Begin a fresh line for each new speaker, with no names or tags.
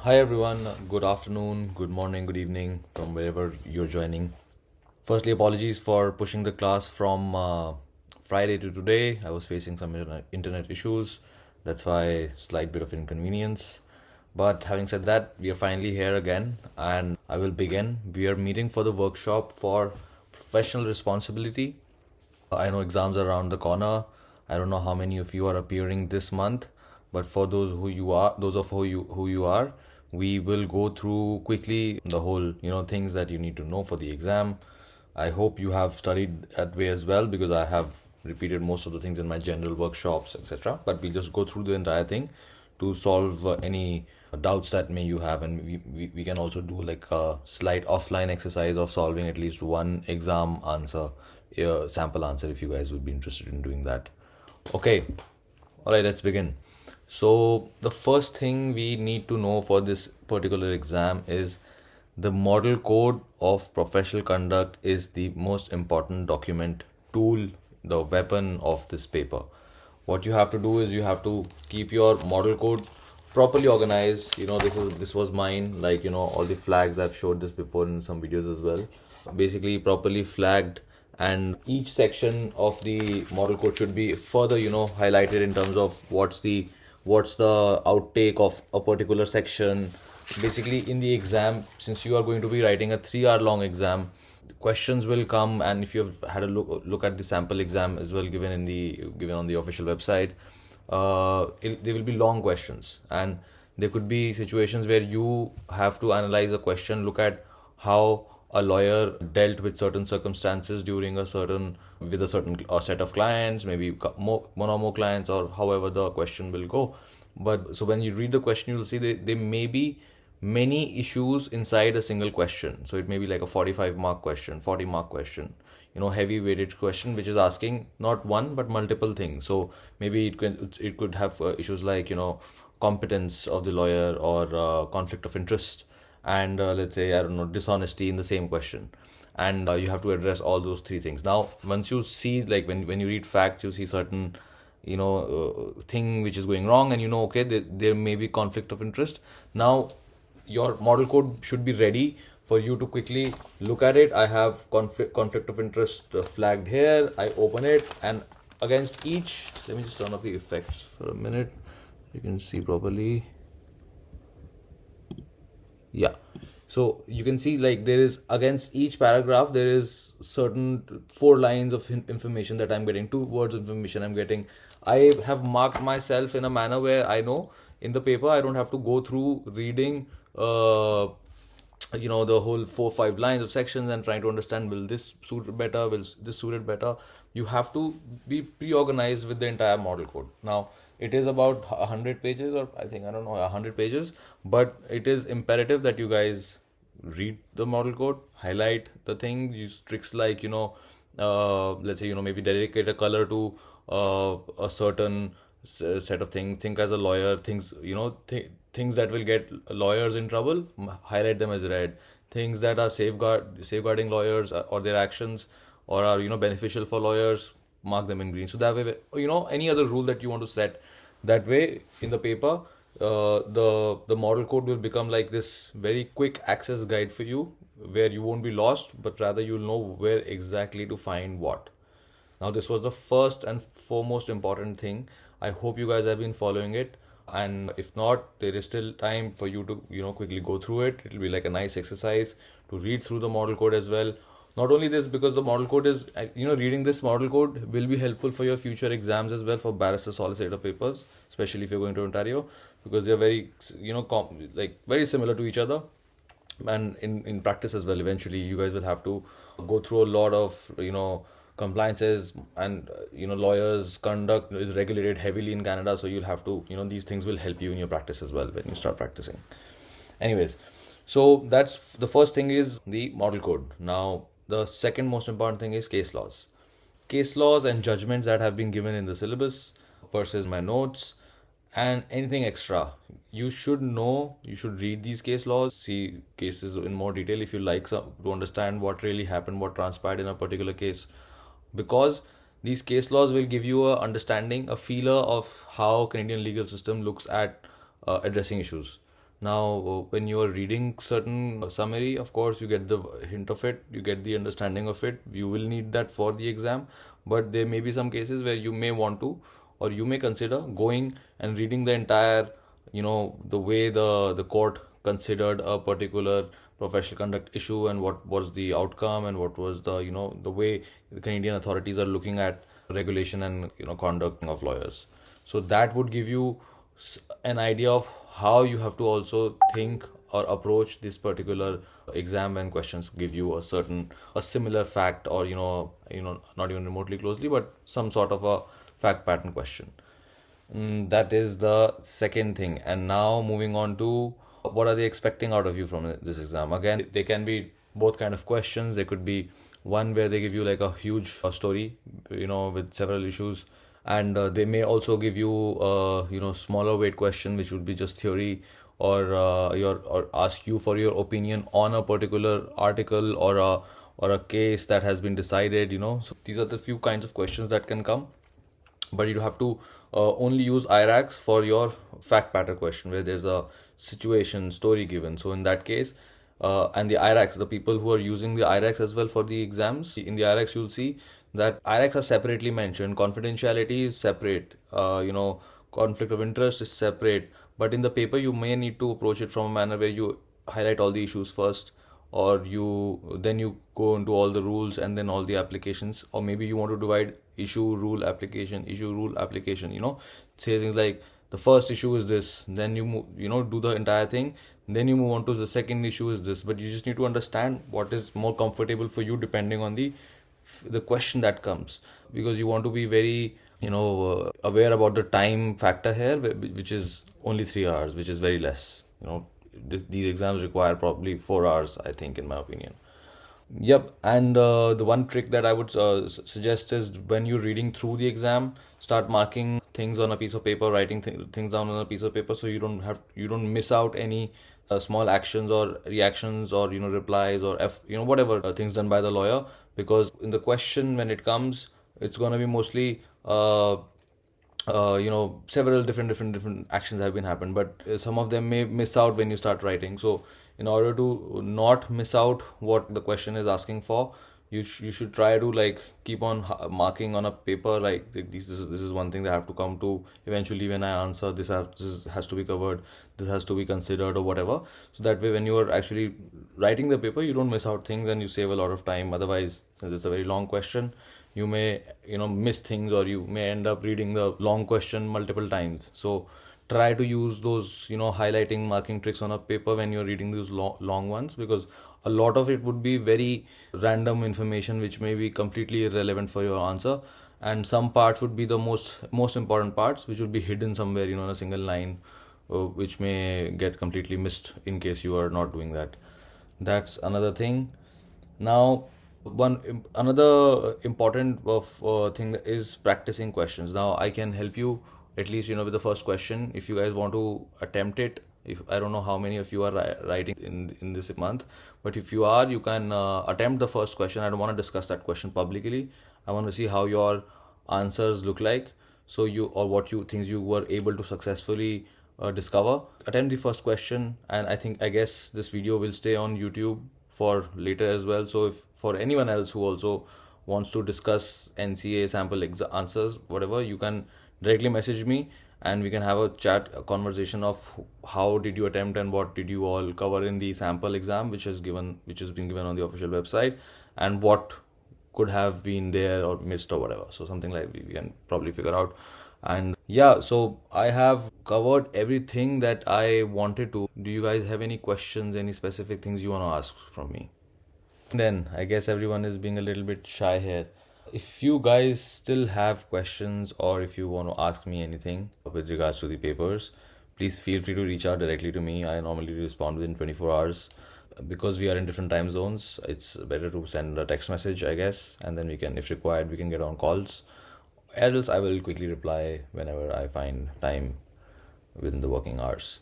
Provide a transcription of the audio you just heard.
Hi everyone, good afternoon, good morning, good evening from wherever you're joining. Firstly, apologies for pushing the class from Friday to today. I was facing some internet issues. That's why slight bit of inconvenience. But having said that, we are finally here again and I will begin. We are meeting for the workshop for professional responsibility. I know exams are around the corner. I don't know how many of you are appearing this month, but for those of who you are, we will go through quickly the whole things that you need to know for the exam. I hope you have studied that way as well because I have repeated most of the things in my general workshops, etc. But we'll just go through the entire thing to solve any doubts that may you have, and we can also do like a slight offline exercise of solving at least one exam answer, sample answer, if you guys would be interested in doing that. Okay, all right, let's begin. So the first thing we need to know for this particular exam is the model code of professional conduct is the most important document tool, the weapon of this paper. What you have to do is you have to keep your model code properly organized. This was mine, like all the flags. I've showed this before in some videos as well. Basically properly flagged, and each section of the model code should be further highlighted in terms of what's the outtake of a particular section. Basically, in the exam, since you are going to be writing a 3 hour long exam, questions will come, and if you've had a look at the sample exam as well given on the official website, there will be long questions, and there could be situations where you have to analyze a question, look at how a lawyer dealt with certain circumstances during with a certain set of clients, maybe one or more clients, or however the question will go. But so when you read the question, you'll see there may be many issues inside a single question. So it may be like a 45-mark question, 40-mark question, heavy weighted question, which is asking not one but multiple things. So maybe it could have issues like competence of the lawyer, or conflict of interest, and let's say, I don't know, dishonesty in the same question. And you have to address all those three things. Now once you see, like when you read facts, you see certain thing which is going wrong, and okay, there may be conflict of interest. Now your model code should be ready for you to quickly look at it. I have conflict of interest flagged here. I open it, and against each, let me just turn off the effects for a minute, you can see properly. Yeah, so you can see, like, there is, against each paragraph, there is certain 4 lines of information that I'm getting, 2 words of information I'm getting. I have marked myself in a manner where I know in the paper I don't have to go through reading the whole 4 5 lines of sections and trying to understand, will this suit better, will this suit it better. You have to be pre-organized with the entire model code. Now it is about 100 pages, or I think, I don't know, 100 pages, but it is imperative that you guys read the model code, highlight the thing, use tricks like let's say, maybe dedicate a color to a certain set of things. Think as a lawyer, things that will get lawyers in trouble, highlight them as red. Things that are safeguarding lawyers, or their actions, or are beneficial for lawyers, mark them in green. So that way, any other rule that you want to set, that way in the paper, the model code will become like this very quick access guide for you, where you won't be lost, but rather you'll know where exactly to find what. Now this was the first and foremost important thing. I hope you guys have been following it, and if not, there is still time for you to quickly go through it. It'll be like a nice exercise to read through the model code as well. Not only this, because the model code is, reading this model code will be helpful for your future exams as well, for barrister solicitor papers, especially if you're going to Ontario, because they're very, like very similar to each other. And in practice as well, eventually you guys will have to go through a lot of compliances, and lawyers conduct is regulated heavily in Canada, so you'll have to, these things will help you in your practice as well when you start practicing. Anyways, so that's the first thing, is the model code. Now the second most important thing is case laws and judgments that have been given in the syllabus versus my notes, and anything extra. You should read these case laws, see cases in more detail if you like to understand what really happened, what transpired in a particular case, because these case laws will give you a understanding, a feeler of how Canadian legal system looks at addressing issues. Now, when you are reading certain summary, of course, you get the hint of it, you get the understanding of it. You will need that for the exam, but there may be some cases where you may want to, or you may consider going and reading the entire, the way the court considered a particular professional conduct issue, and what was the outcome, and what was the, the way the Canadian authorities are looking at regulation and, conduct of lawyers. So that would give you an idea of how you have to also think or approach this particular exam when questions give you a similar fact, or not even remotely closely, but some sort of a fact pattern question. That is the second thing. And now moving on to what are they expecting out of you from this exam. Again, they can be both kind of questions. They could be one where they give you like a huge story, with several issues, and they may also give you smaller weight question, which would be just theory, or ask you for your opinion on a particular article, or a case that has been decided. So these are the few kinds of questions that can come, but you have to only use IRACs for your fact pattern question, where there's a situation story given. So in that case, and the IRACs, the people who are using the IRACs as well for the exams, in the IRACs you'll see that IRACs are separately mentioned, confidentiality is separate, conflict of interest is separate, but in the paper you may need to approach it from a manner where you highlight all the issues first, or you go into all the rules and then all the applications, or maybe you want to divide issue rule application, say things like the first issue is this, then you move, do the entire thing, then you move on to the second issue is this. But you just need to understand what is more comfortable for you depending on the question that comes, because you want to be very aware about the time factor here, which is only 3 hours, which is very less. These exams require probably 4 hours, I think, in my opinion. Yep, and the one trick that I would suggest is, when you're reading through the exam, start marking things on a piece of paper, writing things down on a piece of paper, so you don't miss out any small actions or reactions, or replies, or whatever things done by the lawyer, because in the question when it comes, it's gonna be mostly several different actions have been happened, but some of them may miss out when you start writing. So in order to not miss out what the question is asking for, you should try to like keep on marking on a paper, like this is one thing that I have to come to eventually when I answer this. This has to be covered, this has to be considered, or whatever. So that way, when you are actually writing the paper, you don't miss out things and you save a lot of time. Otherwise, since it's a very long question, you may miss things, or you may end up reading the long question multiple times. So try to use those highlighting, marking tricks on a paper when you're reading those long ones, because a lot of it would be very random information which may be completely irrelevant for your answer, and some parts would be the most important parts, which would be hidden somewhere in a single line, which may get completely missed in case you are not doing that. That's another thing. Now, another important thing is practicing questions. Now I can help you at least with the first question, if you guys want to attempt it. If I don't know how many of you are writing in this month, but if you are, you can attempt the first question. I don't want to discuss that question publicly. I want to see how your answers look like, so what things you were able to successfully discover. Attempt the first question, and I guess this video will stay on YouTube for later as well. So if for anyone else who also wants to discuss NCA sample answers, whatever, you can directly message me, and we can have a chat, a conversation of how did you attempt and what did you all cover in the sample exam, which has been given on the official website, and what could have been there or missed or whatever. So something like we can probably figure out. And yeah, so I have covered everything that I wanted to. Do you guys have any questions, any specific things you want to ask from me? Then I guess everyone is being a little bit shy here. If you guys still have questions, or if you want to ask me anything with regards to the papers, please feel free to reach out directly to me. I normally respond within 24 hours. Because we are in different time zones, it's better to send a text message, I guess, and then we can, if required, we can get on calls. Else I will quickly reply whenever I find time within the working hours.